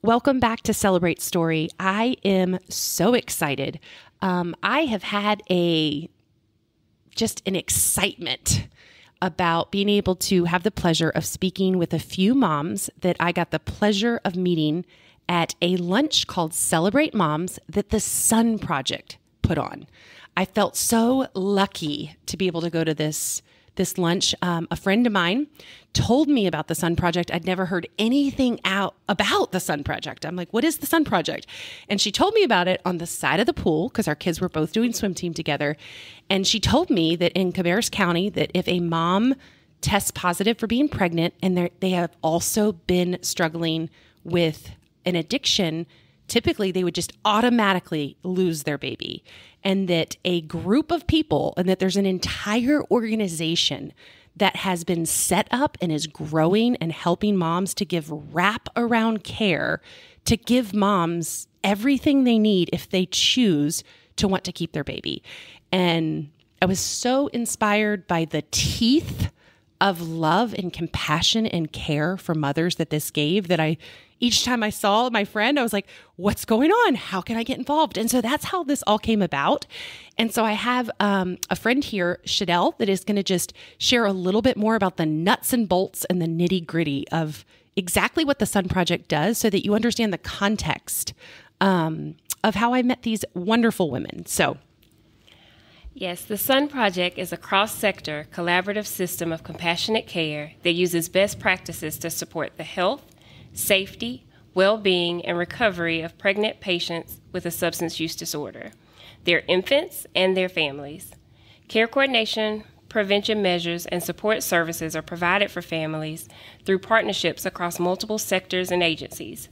Welcome back to Celebrate Story. I am so excited. I have had just an excitement about being able to have the pleasure of speaking with a few moms that I got the pleasure of meeting at a lunch called Celebrate Moms that the Sun Project put on. I felt so lucky to be able to go to this lunch. A friend of mine told me about the Sun Project. I'd never heard anything out about the Sun Project. I'm like, what is the Sun Project? And she told me about it on the side of the pool because our kids were both doing swim team together. And she told me that in Cabarrus County, that if a mom tests positive for being pregnant and they have also been struggling with an addiction, typically they would just automatically lose their baby. And that a group of people, and that there's an entire organization that has been set up and is growing and helping moms to give wrap-around care to give moms everything they need if they choose to want to keep their baby. And I was so inspired by the teeth of love and compassion and care for mothers that this gave that each time I saw my friend, I was like, what's going on? How can I get involved? And so that's how this all came about. And so I have a friend here, Shadell, that is going to just share a little bit more about the nuts and bolts and the nitty gritty of exactly what the Sun Project does so that you understand the context of how I met these wonderful women. So yes, the Sun Project is a cross-sector collaborative system of compassionate care that uses best practices to support the health, safety, well-being, and recovery of pregnant patients with a substance use disorder, their infants, and their families. Care coordination, prevention measures, and support services are provided for families through partnerships across multiple sectors and agencies.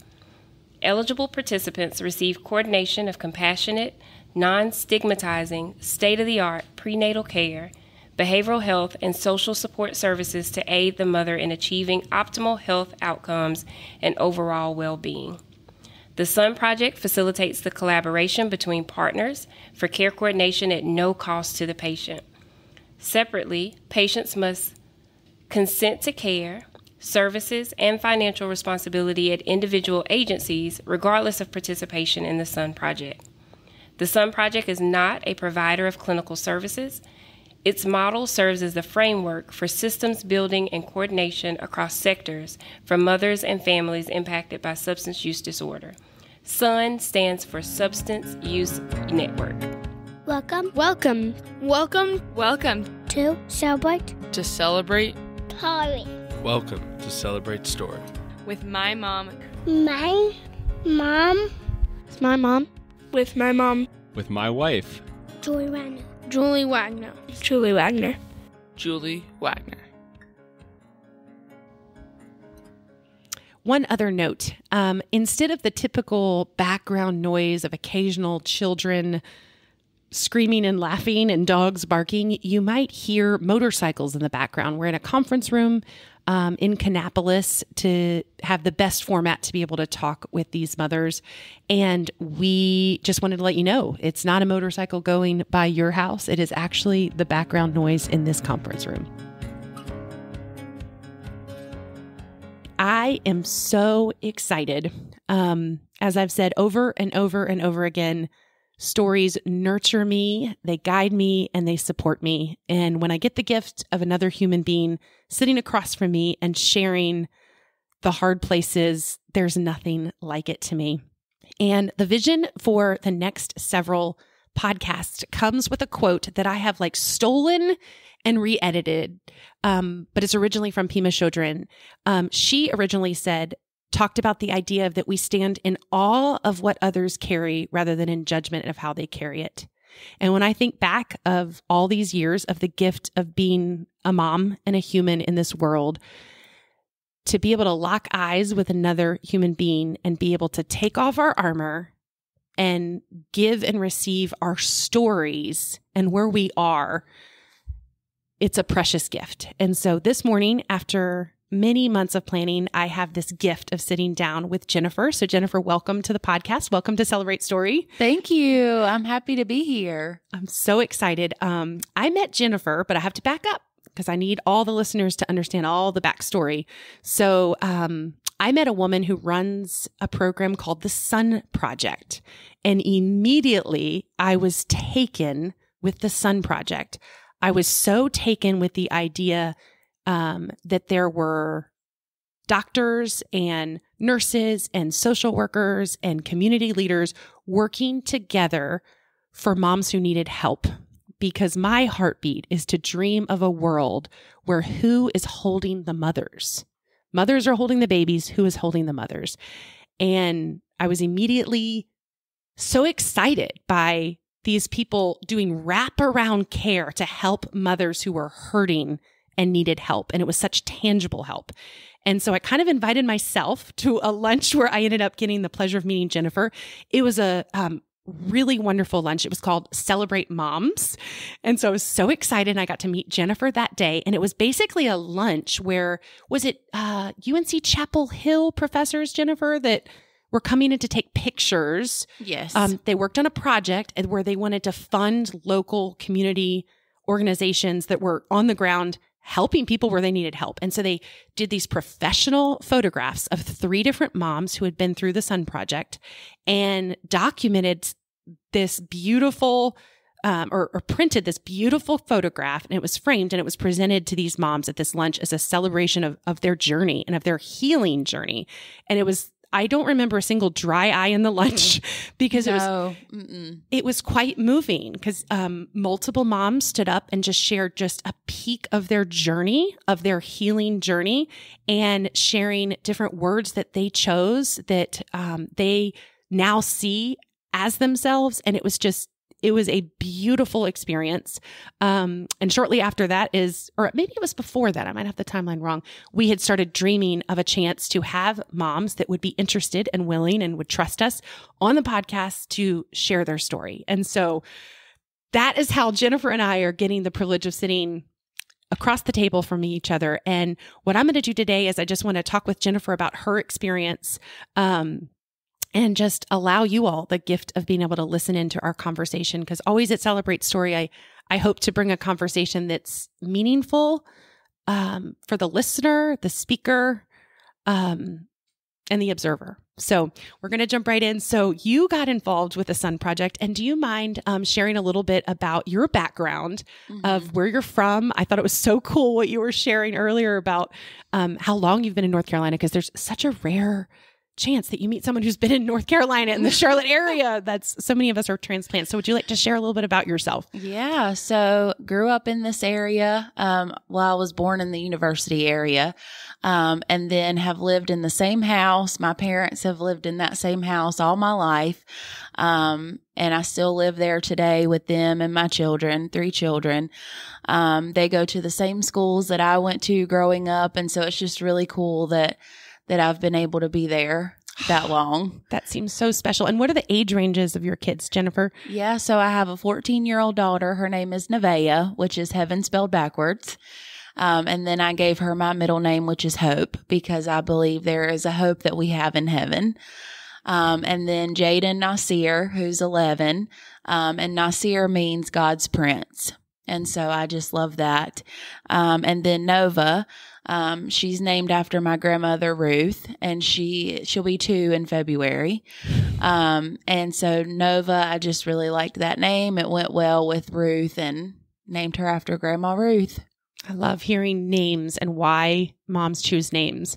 Eligible participants receive coordination of compassionate, non-stigmatizing, state-of-the-art prenatal care, behavioral health, and social support services to aid the mother in achieving optimal health outcomes and overall well-being. The Sun Project facilitates the collaboration between partners for care coordination at no cost to the patient. Separately, patients must consent to care, services, and financial responsibility at individual agencies regardless of participation in the Sun Project. The Sun Project is not a provider of clinical services. Its model serves as the framework for systems building and coordination across sectors for mothers and families impacted by substance use disorder. SUN stands for Substance Use Network. Welcome To Celebrate Story. Welcome to Celebrate Story. with my mom. My mom, It's my mom. With my mom. With my wife. Joy Rano. Julie Wagner. Julie Wagner. one other note, instead of the typical background noise of occasional children screaming and laughing and dogs barking, you might hear motorcycles in the background. We're in a conference room in Kannapolis to have the best format to be able to talk with these mothers. And we just wanted to let you know, it's not a motorcycle going by your house. It is actually the background noise in this conference room. I am so excited. As I've said over and over and over again, stories nurture me, they guide me, and they support me. And when I get the gift of another human being sitting across from me and sharing the hard places, there's nothing like it to me. And the vision for the next several podcasts comes with a quote that I have stolen and re-edited, but it's originally from Pema Chodron. She originally talked about the idea that we stand in awe of what others carry rather than in judgment of how they carry it. And when I think back of all these years of the gift of being a mom and a human in this world, to be able to lock eyes with another human being and be able to take off our armor and give and receive our stories and where we are, it's a precious gift. And so this morning, after many months of planning, I have this gift of sitting down with Jennifer. So Jennifer, welcome to the podcast. Welcome to Celebrate Story. Thank you. I'm happy to be here. I'm so excited. I met Jennifer, but I have to back up because I need all the listeners to understand all the backstory. So I I met a woman who runs a program called the Sun Project. And immediately I was taken with the Sun Project. I was so taken with the idea that there were doctors and nurses and social workers and community leaders working together for moms who needed help. Because my heartbeat is to dream of a world where who is holding the mothers? Mothers are holding the babies. Who is holding the mothers? And I was immediately so excited by these people doing wraparound care to help mothers who were hurting and needed help. And it was such tangible help. And so I kind of invited myself to a lunch where I ended up getting the pleasure of meeting Jennifer. It was a really wonderful lunch. It was called Celebrate Moms. And so I was so excited. And I got to meet Jennifer that day. And it was basically a lunch where, was it UNC Chapel Hill professors, Jennifer, that were coming in to take pictures? Yes. They worked on a project where they wanted to fund local community organizations that were on the ground helping people where they needed help. And so they did these professional photographs of 3 different moms who had been through the Sun Project and documented this beautiful or printed this beautiful photograph, and it was framed and it was presented to these moms at this lunch as a celebration of their journey and of their healing journey. And it was, I don't remember a single dry eye in the lunch because it was quite moving because multiple moms stood up and just shared just a peek of their journey, of their healing journey, and sharing different words that they chose that they now see as themselves. And it was a beautiful experience. And shortly after that or maybe it was before that, I might have the timeline wrong, we had started dreaming of a chance to have moms that would be interested and willing and would trust us on the podcast to share their story. And so that is how Jennifer and I are getting the privilege of sitting across the table from each other. And what I'm going to do today is I just want to talk with Jennifer about her experience, and just allow you all the gift of being able to listen into our conversation. Because always at Celebrate Story, I hope to bring a conversation that's meaningful for the listener, the speaker, and the observer. So we're going to jump right in. So you got involved with the Sun Project. And do you mind sharing a little bit about your background of where you're from? I thought it was so cool what you were sharing earlier about how long you've been in North Carolina, because there's such a rare chance that you meet someone who's been in North Carolina in the Charlotte area. That's so many of us are transplants. So would you like to share a little bit about yourself? Yeah. So grew up in this area. I was born in the university area, and then have lived in the same house. My parents have lived in that same house all my life. And I still live there today with them and my children, 3 children. They go to the same schools that I went to growing up. And so it's just really cool that I've been able to be there that long. That seems so special. And what are the age ranges of your kids, Jennifer? Yeah, so I have a 14-year-old daughter. Her name is Nevaeh, which is heaven spelled backwards. And then I gave her my middle name, which is Hope, because I believe there is a hope that we have in heaven. And then Jaden Nasir, who's 11. And Nasir means God's prince. And so I just love that. And then Nova, she's named after my grandmother Ruth, and she'll be 2 in February. And so Nova, I just really liked that name. It went well with Ruth and named her after Grandma Ruth. I love hearing names and why moms choose names.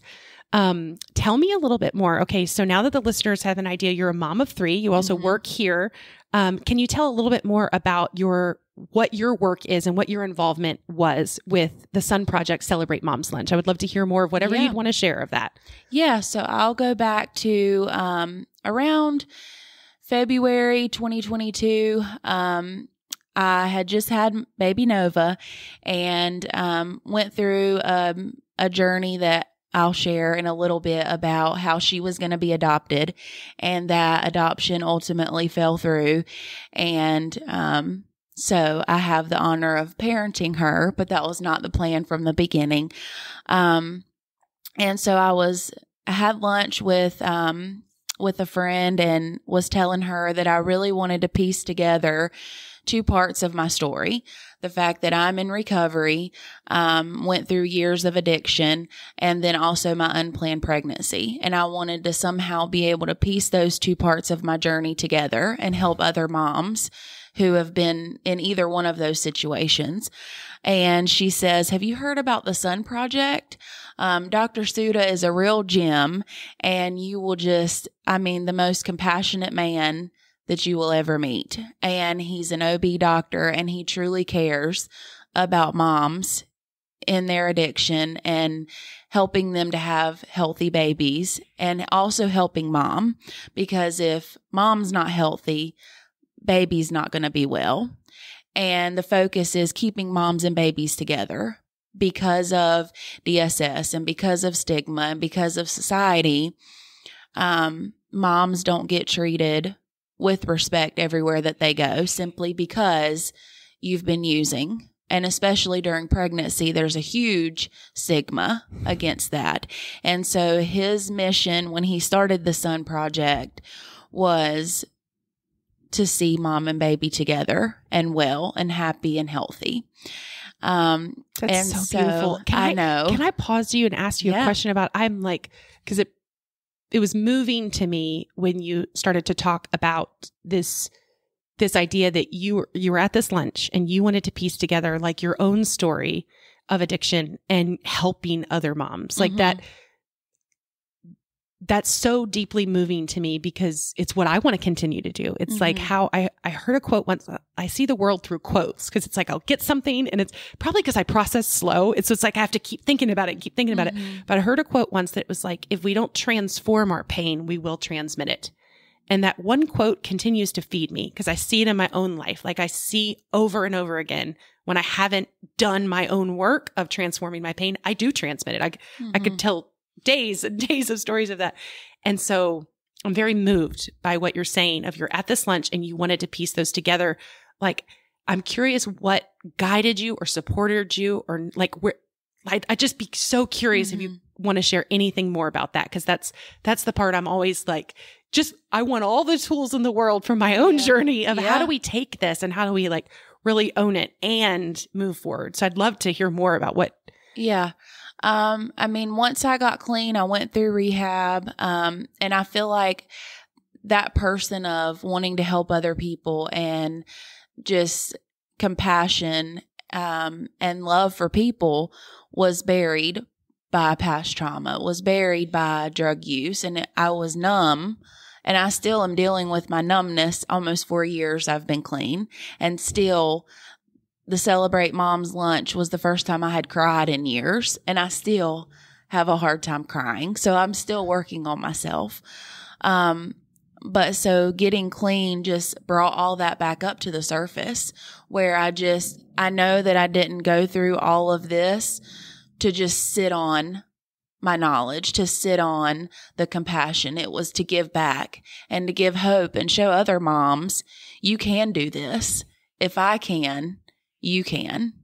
Tell me a little bit more. Okay, so now that the listeners have an idea, you're a mom of 3. You also work here. Can you tell a little bit more about what your work is and what your involvement was with the Sun Project Celebrate Moms Lunch? I would love to hear more of whatever you'd want to share of that. Yeah, so I'll go back to around February 2022. I had just had baby Nova and went through a journey that I'll share in a little bit about how she was going to be adopted, and that adoption ultimately fell through. And so I have the honor of parenting her, but that was not the plan from the beginning. And so I had lunch with a friend and was telling her that I really wanted to piece together 2 parts of my story. the fact that I'm in recovery, went through years of addiction, and then also my unplanned pregnancy. And I wanted to somehow be able to piece those two parts of my journey together and help other moms who have been in either one of those situations. And she says, have you heard about the Sun Project? Dr. Suda is a real gem, and you will just, the most compassionate man that you will ever meet. And he's an OB doctor, and he truly cares about moms in their addiction and helping them to have healthy babies, and also helping mom, because if mom's not healthy, baby's not going to be well. And the focus is keeping moms and babies together because of DSS and because of stigma and because of society. Moms don't get treated with respect everywhere that they go simply because you've been using. And especially during pregnancy, there's a huge stigma against that. And so his mission when he started the Sun Project was to see mom and baby together and well and happy and healthy. That's so beautiful. I know. Can I pause you and ask you a question about, because it was moving to me when you started to talk about this idea that you were at this lunch and you wanted to piece together like your own story of addiction and helping other moms. Like that's so deeply moving to me because it's what I want to continue to do. It's like how I heard a quote once. I see the world through quotes because it's like I'll get something and it's probably because I process slow. It's like I have to keep thinking about it, But I heard a quote once that was like, if we don't transform our pain, we will transmit it. And that one quote continues to feed me because I see it in my own life. Like I see over and over again when I haven't done my own work of transforming my pain, I do transmit it. I could tell days and days of stories of that. And so I'm very moved by what you're saying of you're at this lunch and you wanted to piece those together. Like, I'm curious what guided you or supported you or like where, I'd just be so curious if you want to share anything more about that. Cause that's the part I'm always like, I want all the tools in the world from my own journey of how do we take this and how do we like really own it and move forward. So I'd love to hear more about what. Yeah. Once I got clean, I went through rehab. And I feel like that person of wanting to help other people and just compassion, and love for people was buried by past trauma, was buried by drug use. And I was numb, and I still am dealing with my numbness. Almost 4 years I've been clean, and still the Celebrate Moms lunch was the first time I had cried in years, and I still have a hard time crying. So I'm still working on myself. But so getting clean just brought all that back up to the surface where I know that I didn't go through all of this to just sit on my knowledge, to sit on the compassion. It was to give back and to give hope and show other moms, you can do this. If I can, you can.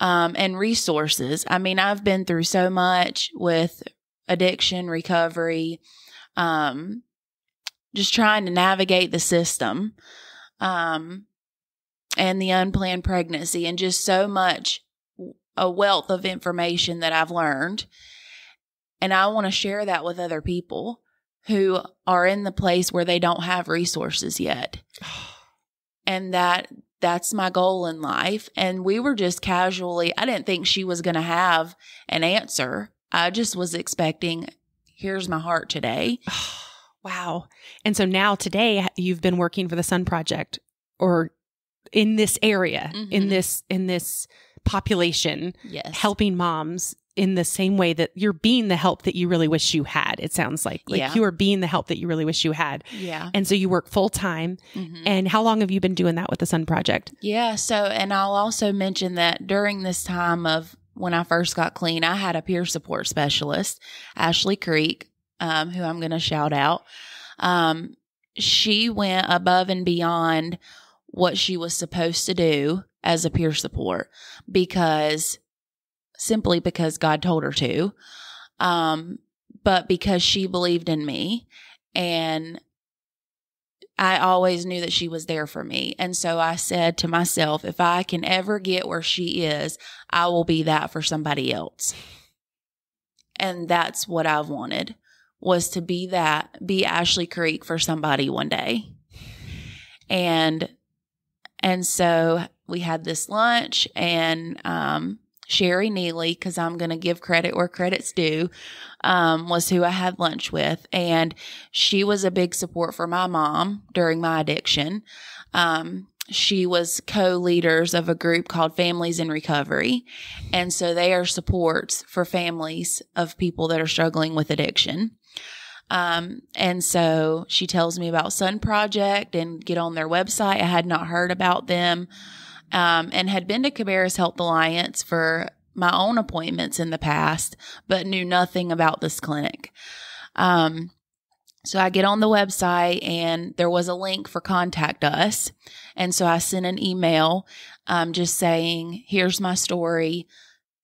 And resources. I've been through so much with addiction, recovery, just trying to navigate the system, and the unplanned pregnancy, and just so much, a wealth of information that I've learned. And I want to share that with other people who are in the place where they don't have resources yet. And that's my goal in life. And we were just casually, I didn't think she was going to have an answer. I just was expecting, here's my heart today. Wow. And so now today you've been working for the Sun Project or in this area, in this population, helping moms in the same way that you're being the help that you really wish you had. It sounds like you are being the help that you really wish you had. Yeah. And so you work full time. And how long have you been doing that with the Sun Project? Yeah. So, and I'll also mention that during this time of when I first got clean, I had a peer support specialist, Ashley Creek, who I'm going to shout out. She went above and beyond what she was supposed to do as a peer support simply because God told her to, but because she believed in me. And I always knew that she was there for me. And so I said to myself, if I can ever get where she is, I will be that for somebody else. And that's what I've wanted, was to be Ashley Creek for somebody one day. And so we had this lunch, and Sherry Neely, because I'm going to give credit where credit's due, was who I had lunch with. And she was a big support for my mom during my addiction. She was co-leaders of a group called Families in Recovery. And so they are supports for families of people that are struggling with addiction. And so she tells me about Sun Project and get on their website. I had not heard about them, and had been to Cabarrus Health Alliance for my own appointments in the past, but knew nothing about this clinic. So I get on the website, and there was a link for Contact Us. And so I sent an email, just saying, here's my story.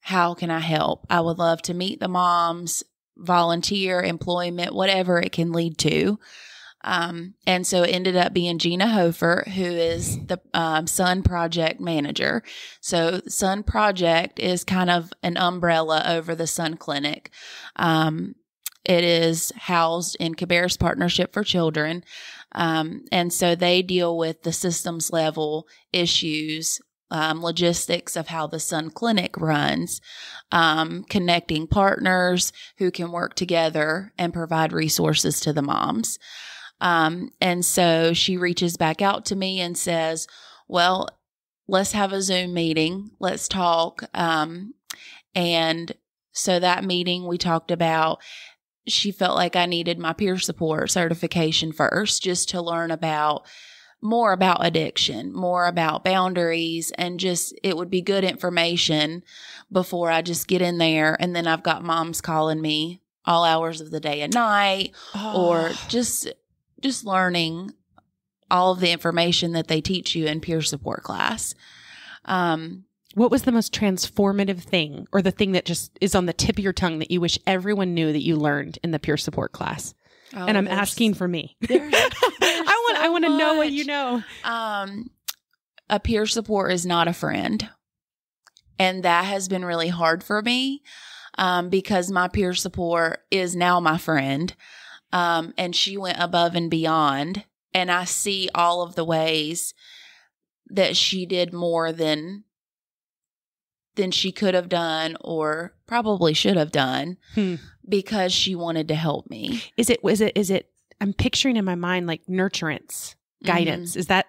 How can I help? I would love to meet the moms, volunteer, employment, whatever it can lead to. And so it ended up being Gina Hofer, who is the Sun Project manager. So Sun Project is kind of an umbrella over the Sun Clinic. It is housed in Cabarrus Partnership for Children. And so they deal with the systems level issues, logistics of how the Sun Clinic runs, connecting partners who can work together and provide resources to the moms. And so she reaches back out to me and says, well, let's have a Zoom meeting. Let's talk. And so that meeting we talked about, she felt like I needed my peer support certification first, just to learn more about addiction, more about boundaries, and just, it would be good information before I just get in there. And then I've got moms calling me all hours of the day and night, or just learning all of the information that they teach you in peer support class. What was the most transformative thing, or the thing that just is on the tip of your tongue that you wish everyone knew that you learned in the peer support class? And I'm asking for me. I want to know what you know. A peer support is not a friend. And that has been really hard for me, because my peer support is now my friend. And she went above and beyond. And I see all of the ways that she did more than she could have done, or probably should have done, because she wanted to help me. Is it, I'm picturing in my mind like nurturance, guidance. Mm-hmm. Is that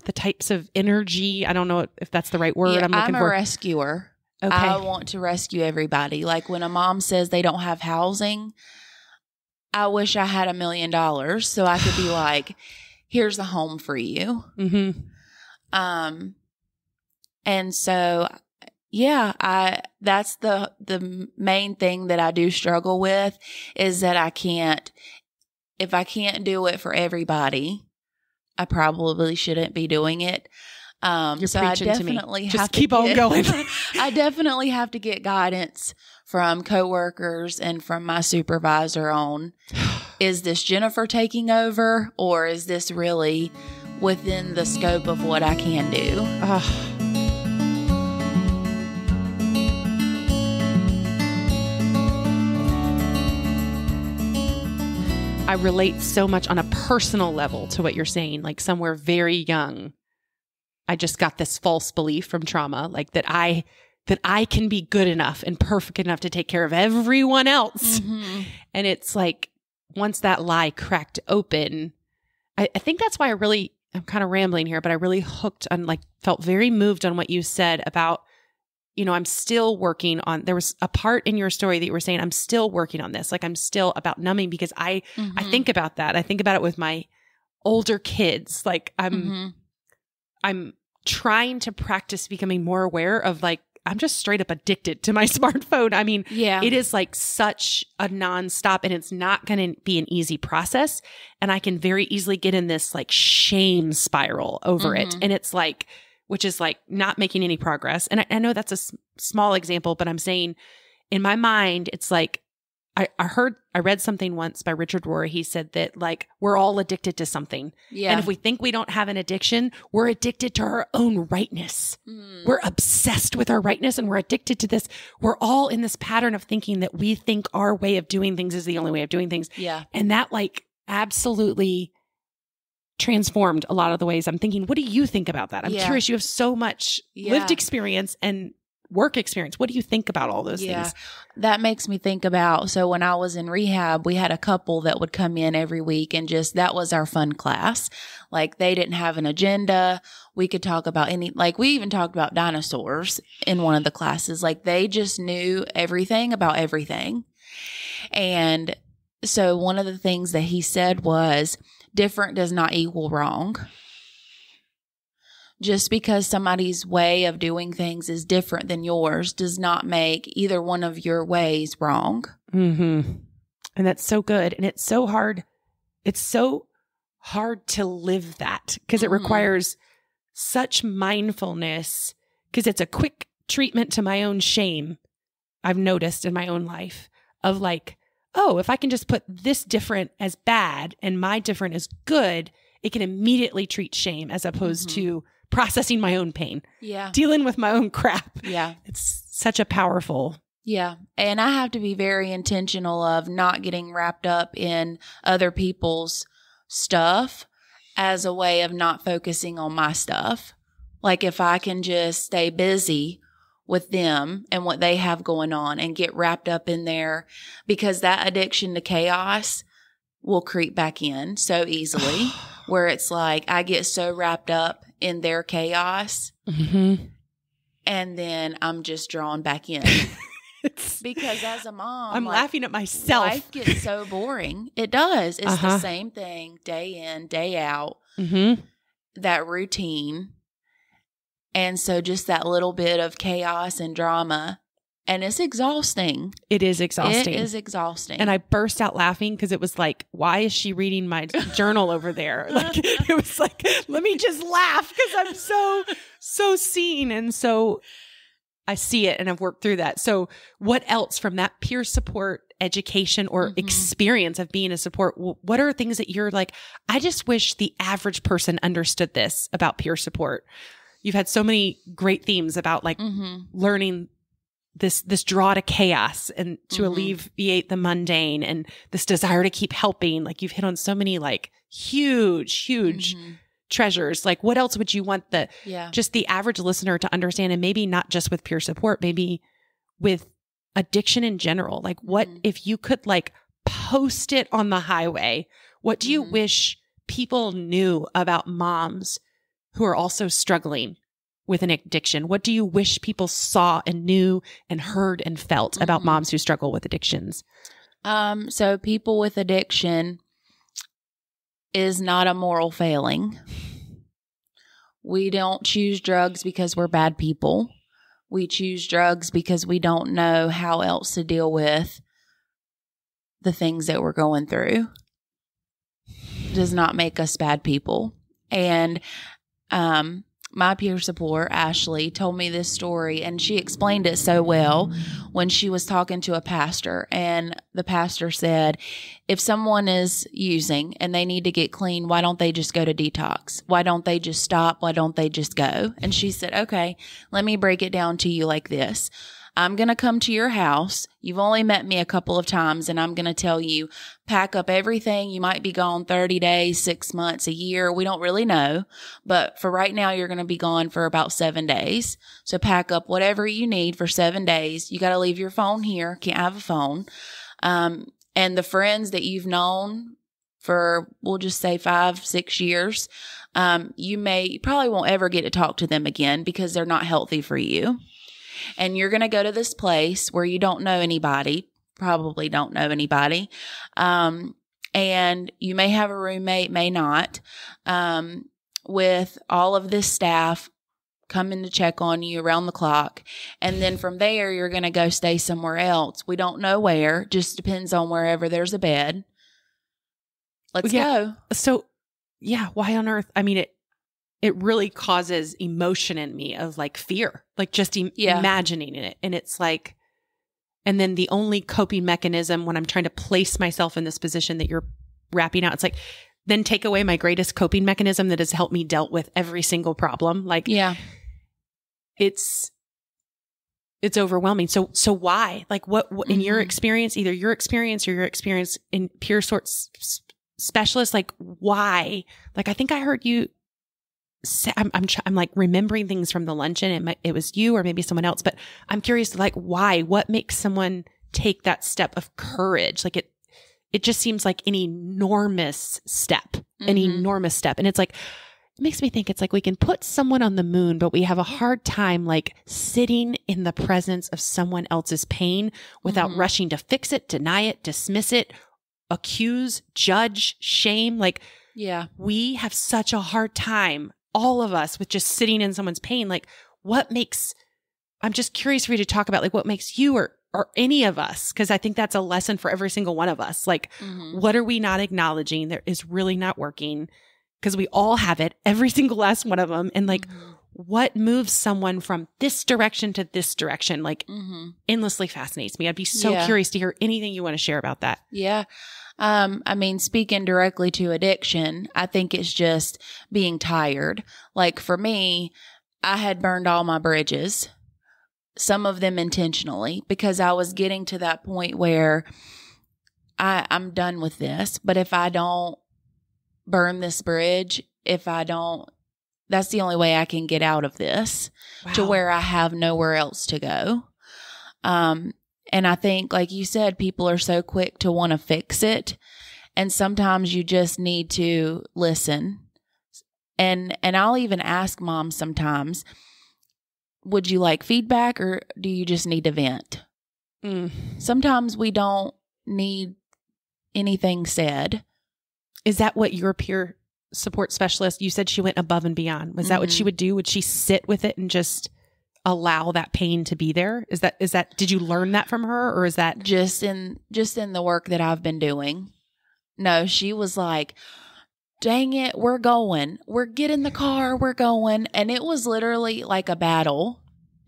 the types of energy? I don't know if that's the right word I'm looking for. I'm a rescuer. Okay. I want to rescue everybody. Like when a mom says they don't have housing, I wish I had $1 million so I could be like, here's a home for you. Mm-hmm. And so, yeah, that's the main thing that I do struggle with, is that if I can't do it for everybody, I probably shouldn't be doing it. You're so preaching I definitely to me. have Just keep on going. I definitely have to get guidance from coworkers and from my supervisor on, is this Jennifer taking over, or is this really within the scope of what I can do? I relate so much on a personal level to what you're saying. Like somewhere very young, I just got this false belief from trauma, like that I can be good enough and perfect enough to take care of everyone else. Mm-hmm. And it's like, once that lie cracked open, I think that's why I'm kind of rambling here, but I really hooked on, like, felt very moved on what you said about, I'm still working on, there was a part in your story that you were saying, I'm still working on this. Like I'm still about numbing, because I think about that. I think about it with my older kids. Like I'm trying to practice becoming more aware of, like, I'm just straight up addicted to my smartphone. I mean, It is like such a nonstop, and it's not going to be an easy process. And I can very easily get in this like shame spiral over it. And it's like, which is like not making any progress. And I know that's a small example, but I'm saying in my mind, it's like I read something once by Richard Rohr. He said that like we're all addicted to something. Yeah. And if we think we don't have an addiction, we're addicted to our own rightness. We're obsessed with our rightness and we're addicted to this. We're all in this pattern of thinking that we think our way of doing things is the only way of doing things. Yeah. And that like absolutely transformed a lot of the ways I'm thinking. What do you think about that? I'm curious. You have so much lived experience and work experience. What do you think about all those things? That makes me think about, so when I was in rehab, we had a couple that would come in every week and just, that was our fun class. Like they didn't have an agenda. We could talk about like we even talked about dinosaurs in one of the classes. Like they just knew everything about everything. And so one of the things that he said was, different does not equal wrong. Just because somebody's way of doing things is different than yours does not make either one of your ways wrong. Mm-hmm. And that's so good. And it's so hard. It's so hard to live that because it requires such mindfulness because it's a quick treatment to my own shame. I've noticed in my own life of like, oh, if I can just put this different as bad and my different as good, it can immediately treat shame as opposed to processing my own pain. Yeah. Dealing with my own crap. Yeah. It's such a powerful. Yeah. And I have to be very intentional of not getting wrapped up in other people's stuff as a way of not focusing on my stuff. Like if I can just stay busy with them and what they have going on and get wrapped up in there, because that addiction to chaos will creep back in so easily where it's like I get so wrapped up in their chaos and then I'm just drawn back in. Because as a mom, I'm laughing at myself. Life gets so boring. It does. It's the same thing day in, day out, that routine. And so just that little bit of chaos and drama. And it's exhausting. It is exhausting. It is exhausting. And I burst out laughing because it was like, why is she reading my journal over there? Like, it was like, let me just laugh because I'm so seen. And so I see it and I've worked through that. So what else from that peer support education or experience of being a support? What are things that you're like, I just wish the average person understood this about peer support? You've had so many great themes about like learning this draw to chaos and to alleviate the mundane and this desire to keep helping. Like you've hit on so many like huge treasures. Like what else would you want just the average listener to understand? And maybe not just with peer support, maybe with addiction in general. Like what if you could like post it on the highway? What do you wish people knew about moms who are also struggling with an addiction? What do you wish people saw and knew and heard and felt about moms who struggle with addictions? So people with addiction is not a moral failing. We don't choose drugs because we're bad people. We choose drugs because we don't know how else to deal with the things that we're going through. It does not make us bad people. And my peer support, Ashley, told me this story, and she explained it so well when she was talking to a pastor. And the pastor said, if someone is using and they need to get clean, why don't they just go to detox? Why don't they just stop? Why don't they just go? And she said, okay, let me break it down to you like this. I'm going to come to your house. You've only met me a couple of times, and I'm going to tell you, pack up everything. You might be gone 30 days, 6 months, a year. We don't really know. But for right now, you're going to be gone for about 7 days. So pack up whatever you need for 7 days. You got to leave your phone here. Can't have a phone. And the friends that you've known for, we'll just say 5-6 years, you probably won't ever get to talk to them again because they're not healthy for you. And you're going to go to this place where you don't know anybody, probably don't know anybody. And you may have a roommate, may not, with all of this staff coming to check on you around the clock. And then from there, you're going to go stay somewhere else. We don't know where, just depends on wherever there's a bed. Let's go. So, why on earth? I mean, it really causes emotion in me of like fear, like just imagining it. And it's like, And then the only coping mechanism when I'm trying to place myself in this position that you're wrapping out, it's like, then take away my greatest coping mechanism that has helped me dealt with every single problem. Like, Yeah. It's overwhelming. So why? Like what in your experience, either your experience or your experience in peer sorts specialists, like why? Like, I think I heard you say, I'm like remembering things from the luncheon. It was you or maybe someone else, but I'm curious, like why? What makes someone take that step of courage? Like it just seems like an enormous step, an enormous step. And it's like, it makes me think it's like we can put someone on the moon, but we have a hard time like sitting in the presence of someone else's pain without rushing to fix it, deny it, dismiss it, accuse, judge, shame. Like, Yeah. we have such a hard time, all of us, with just sitting in someone's pain. Like, I'm just curious for you to talk about like what makes you or any of us, because I think that's a lesson for every single one of us. Like, what are we not acknowledging that is really not working? Because we all have it, every single last one of them. And like, what moves someone from this direction to this direction? Like, endlessly fascinates me. I'd be so curious to hear anything you want to share about that. Yeah. I mean, speaking directly to addiction, I think it's just being tired. Like for me, I had burned all my bridges, some of them intentionally, because I was getting to that point where I'm done with this. But if I don't burn this bridge, that's the only way I can get out of this to where I have nowhere else to go. And I think, like you said, people are so quick to want to fix it. And sometimes you just need to listen. And I'll even ask moms sometimes, would you like feedback or do you just need to vent? Sometimes we don't need anything said. Is that what your peer support specialist, you said she went above and beyond. Was that what she would do? Would she sit with it and just allow that pain to be there? Is that, did you learn that from her, or is that just in the work that I've been doing? No, she was like, dang it, we're get in the car, we're going. And it was literally like a battle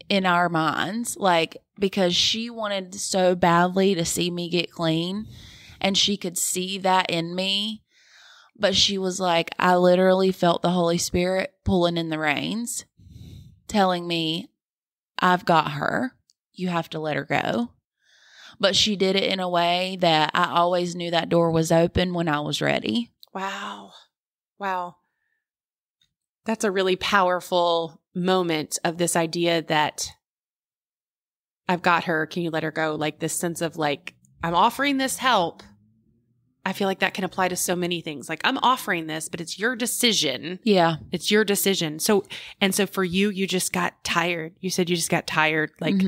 in our minds, like, because she wanted so badly to see me get clean and she could see that in me. But she was like, I literally felt the Holy Spirit pulling in the reins, telling me, I've got her. You have to let her go. But she did it in a way that I always knew that door was open when I was ready. Wow. That's a really powerful moment of this idea that I've got her. Can you let her go? Like this sense of like, I'm offering this help. I feel like that can apply to so many things. Like, I'm offering this, but it's your decision. Yeah. It's your decision. So for you just got tired. You said you just got tired. Like,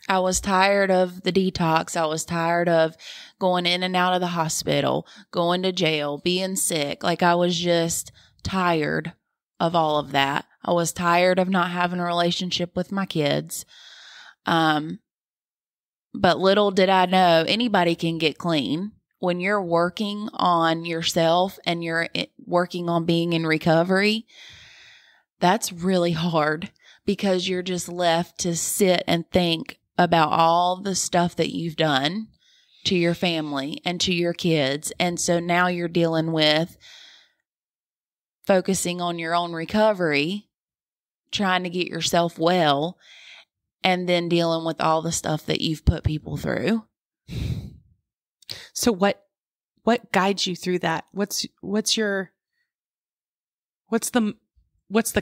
I was tired of the detox. I was tired of going in and out of the hospital, going to jail, being sick. Like, I was just tired of all of that. I was tired of not having a relationship with my kids. But little did I know, anybody can get clean. When you're working on yourself and you're working on being in recovery, that's really hard because you're just left to sit and think about all the stuff that you've done to your family and to your kids. And so now you're dealing with focusing on your own recovery, trying to get yourself well, and then dealing with all the stuff that you've put people through. So what guides you through that? What's the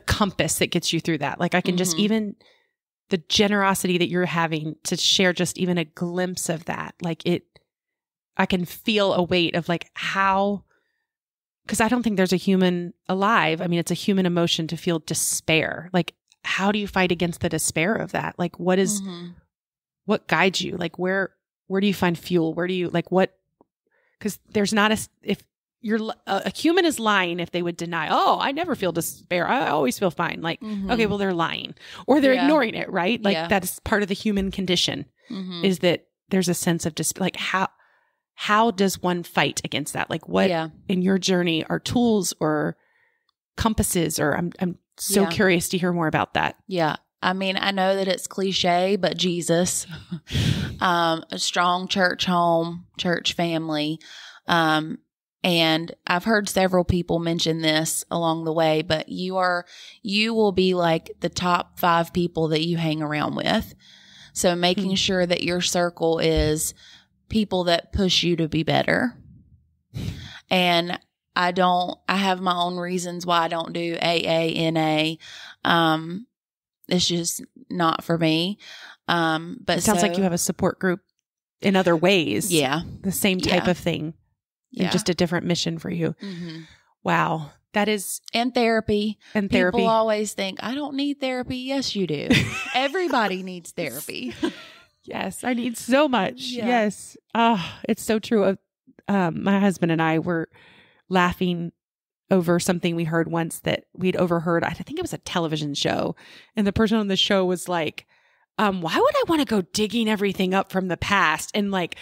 compass that gets you through that? Like, I can just, even the generosity that you're having to share just even a glimpse of that. Like, I can feel a weight of like how, because I don't think there's a human alive. I mean, it's a human emotion to feel despair. Like, how do you fight against the despair of that? Like, what guides you? Like, where do you find fuel? Where do you, like, what? Because there's not if you're a human is lying if they would deny, oh, I never feel despair. I always feel fine. Like, okay, well, they're lying or they're ignoring it, right? Like, that's part of the human condition is that there's a sense of just like, how does one fight against that? Like, what in your journey are tools or compasses, or I'm so curious to hear more about that. Yeah. I mean, I know that it's cliche, but Jesus, a strong church home, church family. And I've heard several people mention this along the way, but you will be like the top 5 people that you hang around with. So making sure that your circle is people that push you to be better. And I have my own reasons why I don't do AA, NA. It's just not for me. But it sounds like you have a support group in other ways. Yeah. The same type of thing. Yeah. And just a different mission for you. Mm-hmm. Wow. That is. And therapy. People always think, I don't need therapy. Yes, you do. Everybody needs therapy. Yes, I need so much. Yeah. Yes. It's so true. My husband and I were laughing over something we heard once that we'd overheard. I think it was a television show. And the person on the show was like, why would I want to go digging everything up from the past? And like,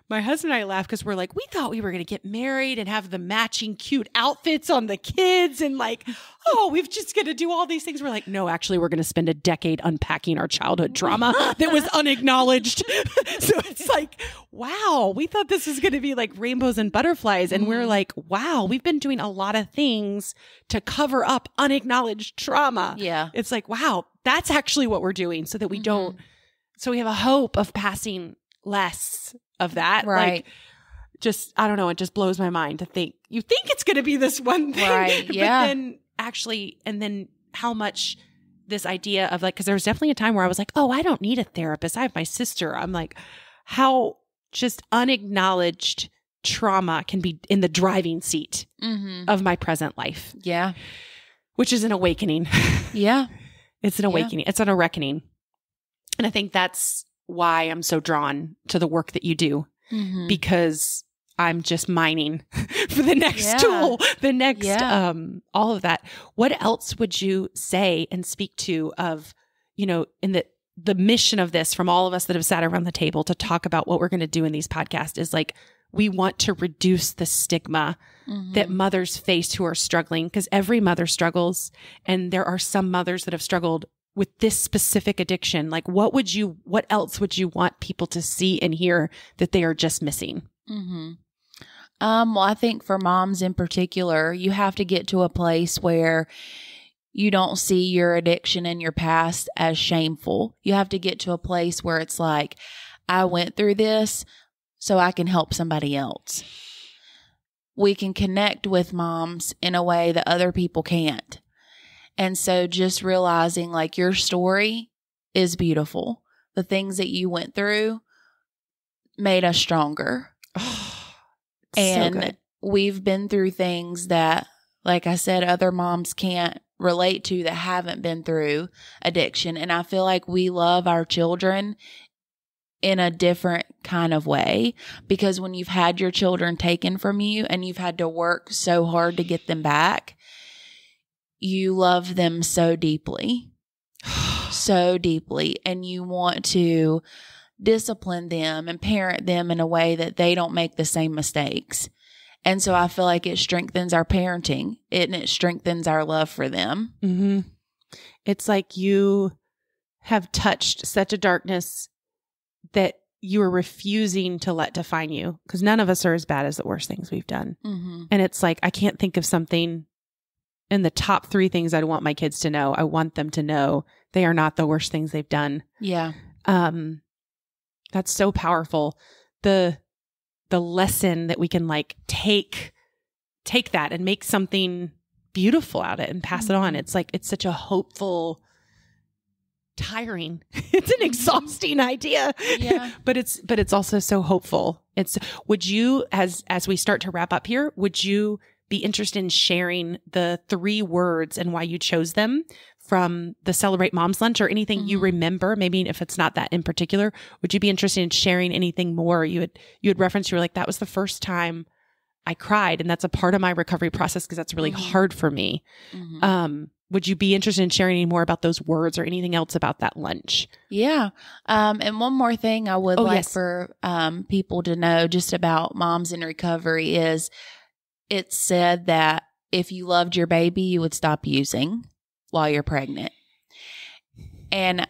my husband and I laughed because we're like, we thought we were going to get married and have the matching cute outfits on the kids. And like, we've just going to do all these things. We're like, no, actually, we're going to spend a decade unpacking our childhood trauma that was unacknowledged. So it's like, wow, we thought this was going to be like rainbows and butterflies. And we're like, wow, we've been doing a lot of things to cover up unacknowledged trauma. Yeah. It's like, wow, that's actually what we're doing so that we don't. So we have a hope of passing less of that. Right. Like, just, I don't know. It just blows my mind to think you think it's going to be this one thing. Right. Yeah. But then actually, and then how much this idea of like, because there was definitely a time where I was like, oh, I don't need a therapist. I have my sister. I'm like, how just unacknowledged trauma can be in the driving seat of my present life. Yeah. Which is an awakening. Yeah. It's an awakening. It's an a reckoning. And I think that's why I'm so drawn to the work that you do, because I'm just mining for the next tool, the next, all of that. What else would you say and speak to of, in the mission of this from all of us that have sat around the table to talk about what we're going to do in these podcasts is like, we want to reduce the stigma that mothers face who are struggling, because every mother struggles. And there are some mothers that have struggled with this specific addiction. Like, what else would you want people to see and hear that they are just missing? Well, I think for moms in particular, you have to get to a place where you don't see your addiction and your past as shameful. You have to get to a place where it's like, I went through this so I can help somebody else. We can connect with moms in a way that other people can't. And so just realizing like your story is beautiful. The things that you went through made us stronger. And we've been through things that, like I said, other moms can't relate to that haven't been through addiction. And I feel like we love our children in a different kind of way, because when you've had your children taken from you and you've had to work so hard to get them back, you love them so deeply, and you want to discipline them and parent them in a way that they don't make the same mistakes. And so I feel like it strengthens our parenting and it strengthens our love for them. Mm-hmm. It's like you have touched such a darkness that you are refusing to let define you, because none of us are as bad as the worst things we've done. And it's like, I can't think of something in the top 3 things I'd want my kids to know. I want them to know they are not the worst things they've done. Yeah. That's so powerful. The lesson that we can like take that and make something beautiful out of it and pass it on. It's like, it's such a hopeful, tiring. It's an exhausting idea. Yeah. but it's also so hopeful. Would you, as we start to wrap up here, would you be interested in sharing the 3 words and why you chose them from the Celebrate Moms Lunch, or anything you remember? Maybe if it's not that in particular, would you be interested in sharing anything more? You had referenced, you were like, that was the first time I cried. And that's a part of my recovery process because that's really hard for me. Would you be interested in sharing any more about those words or anything else about that lunch? Yeah. And one more thing I would for people to know just about moms in recovery is, it's said that if you loved your baby, you would stop using while you're pregnant. And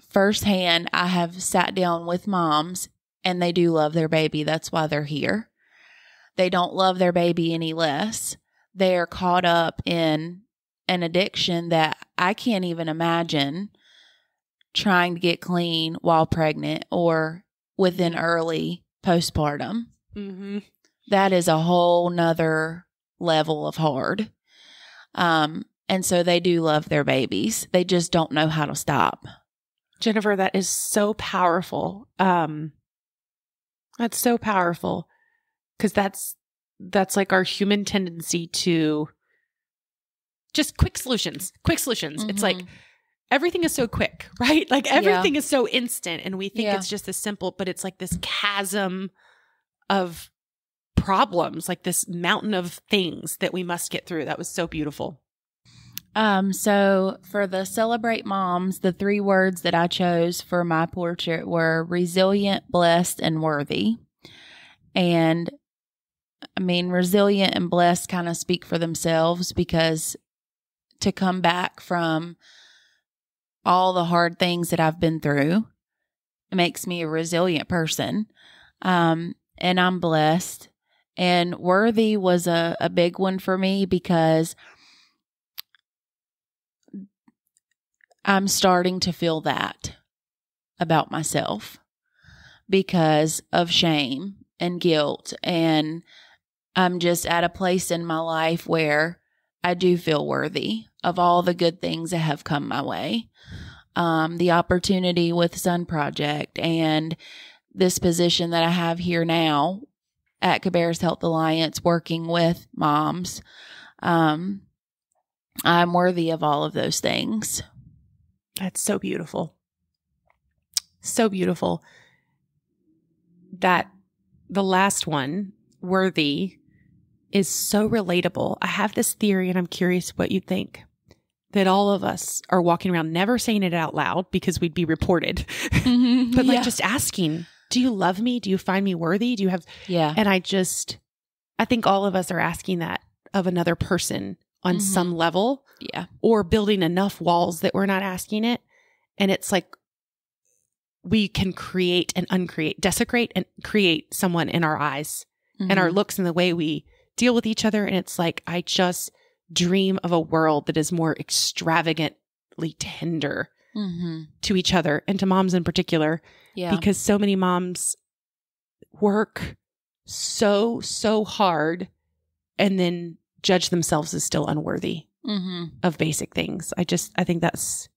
firsthand, I have sat down with moms, and they do love their baby. That's why they're here. They don't love their baby any less. They are caught up in an addiction that I can't even imagine trying to get clean while pregnant or within early postpartum. Mm-hmm. That is a whole nother level of hard. And so they do love their babies. They just don't know how to stop. Jennifer, that is so powerful. That's so powerful, because that's like our human tendency to just quick solutions. Mm-hmm. It's like everything is so quick, right? Like everything is so instant, and we think it's just this simple, but it's like this chasm of problems, like this mountain of things that we must get through. That was so beautiful. So for the Celebrate Moms, the 3 words that I chose for my portrait were resilient, blessed, and worthy. And I mean, resilient and blessed kind of speak for themselves, because to come back from all the hard things that I've been through, it makes me a resilient person. And I'm blessed. And worthy was a big one for me, because I'm starting to feel that about myself because of shame and guilt. And I'm just at a place in my life where I do feel worthy of all the good things that have come my way. The opportunity with Sun Project and this position that I have here now at Cabarrus Health Alliance, working with moms. I'm worthy of all of those things. That's so beautiful. So beautiful. That the last one, worthy, is so relatable. I have this theory, and I'm curious what you think, that all of us are walking around never saying it out loud because we'd be reported, but like just asking, do you love me? Do you find me worthy? Do you have, and I think all of us are asking that of another person on some level, or building enough walls that we're not asking it. And it's like, we can create and uncreate, desecrate and create someone in our eyes and our looks and the way we deal with each other. And it's like, I just dream of a world that is more extravagantly tender to each other, and to moms in particular, because so many moms work so hard and then judge themselves as still unworthy of basic things. I think that's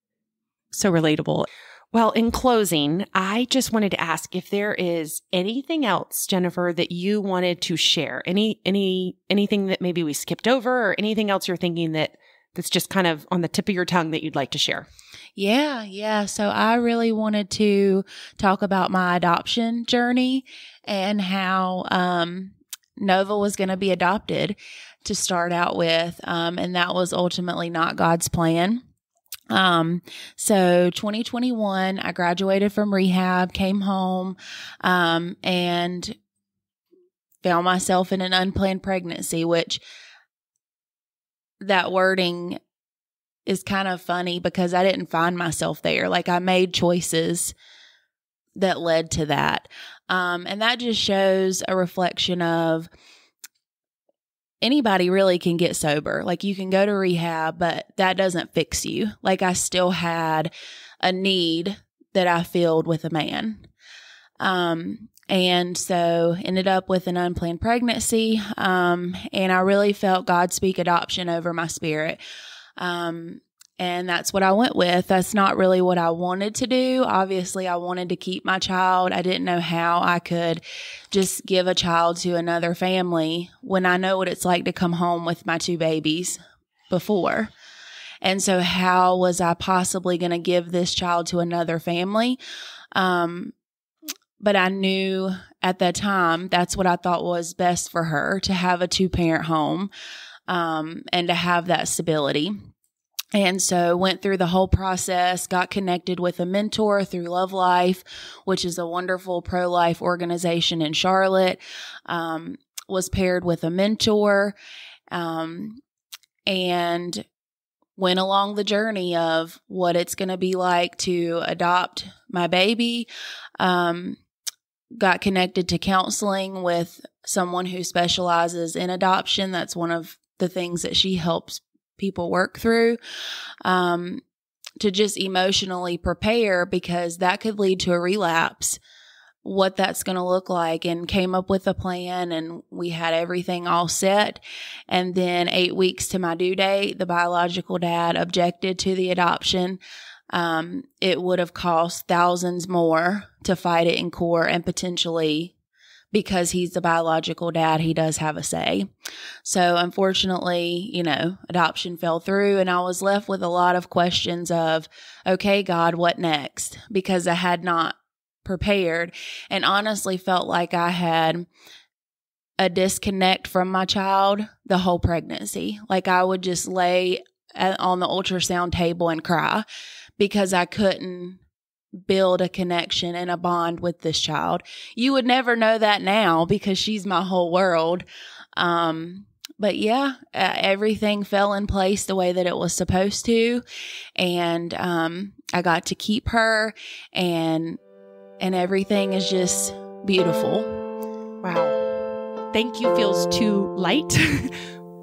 so relatable. Well, in closing, I just wanted to ask if there is anything else, Jennifer, that you wanted to share. Anything that maybe we skipped over, or anything else you're thinking that's just kind of on the tip of your tongue that you'd like to share? Yeah. So I really wanted to talk about my adoption journey and how Nova was going to be adopted to start out with. And that was ultimately not God's plan. So 2021, I graduated from rehab, came home, and found myself in an unplanned pregnancy, which that wording is kind of funny because I didn't find myself there. Like, I made choices that led to that. And that just shows a reflection of anybody really can get sober. Like, you can go to rehab, but that doesn't fix you. Like, I still had a need that I filled with a man. And so ended up with an unplanned pregnancy. And I really felt God speak adoption over my spirit. And that's what I went with. That's not really what I wanted to do. Obviously, I wanted to keep my child. I didn't know how I could just give a child to another family when I know what it's like to come home with my 2 babies before. And so how was I possibly going to give this child to another family? But I knew at that time that's what I thought was best for her, to have a 2-parent home, and to have that stability. And so went through the whole process, got connected with a mentor through Love Life, which is a wonderful pro-life organization in Charlotte, was paired with a mentor, and went along the journey of what it's going to be like to adopt my baby. Got connected to counseling with someone who specializes in adoption. That's one of the things that she helps people work through, to just emotionally prepare, because that could lead to a relapse, what that's going to look like, and came up with a plan, and we had everything all set. And then 8 weeks to my due date, the biological dad objected to the adoption. It would have cost thousands more to fight it in court, and potentially, because he's the biological dad, he does have a say. So unfortunately, adoption fell through, and I was left with a lot of questions of, okay, God, what next? Because I had not prepared, and honestly felt like I had a disconnect from my child the whole pregnancy. Like I would just lay on the ultrasound table and cry because I couldn't build a connection and a bond with this child. You would never know that now because she's my whole world. But yeah, everything fell in place the way that it was supposed to. And I got to keep her, and everything is just beautiful. Wow. Thank you feels too light,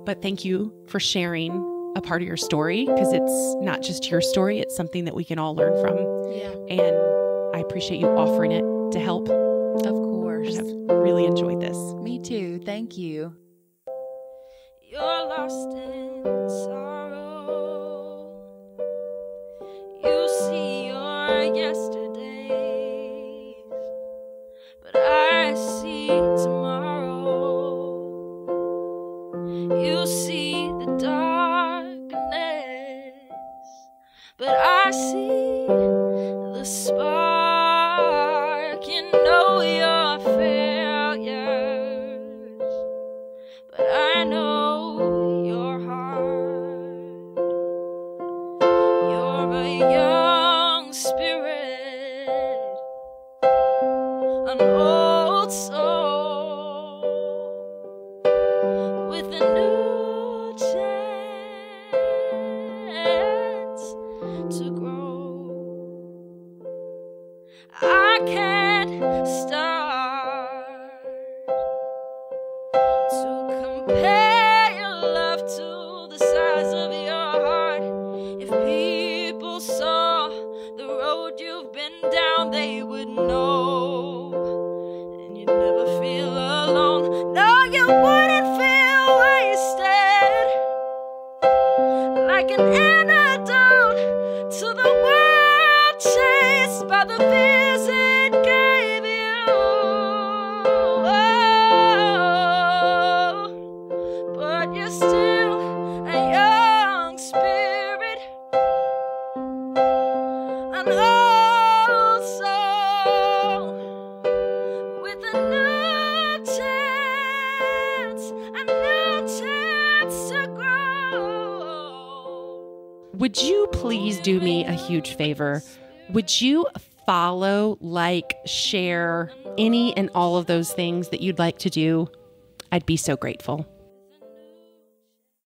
but thank you for sharing a part of your story, because it's not just your story. It's something that we can all learn from. Yeah. And I appreciate you offering it to help. Of course. I've really enjoyed this. Me too. Thank you. You're lost in sorrow. You see your yesterdays, but I see tomorrow. You see the darkness, but I see the spark. You know your failures, but I know your heart. You're a young spirit, an old soul with a new chance to grow. I can't start to compare your love to the size of your heart. If people saw the road you've been down, they would know, and you'd never feel alone. No, you wouldn't feel wasted, like an antidote to the world chased by the fears it gave you. Oh, but you're still a young spirit, an old soul with a new chance to grow. Would you please do me a huge favor? Would you follow, like, share any and all of those things that you'd like to do? I'd be so grateful.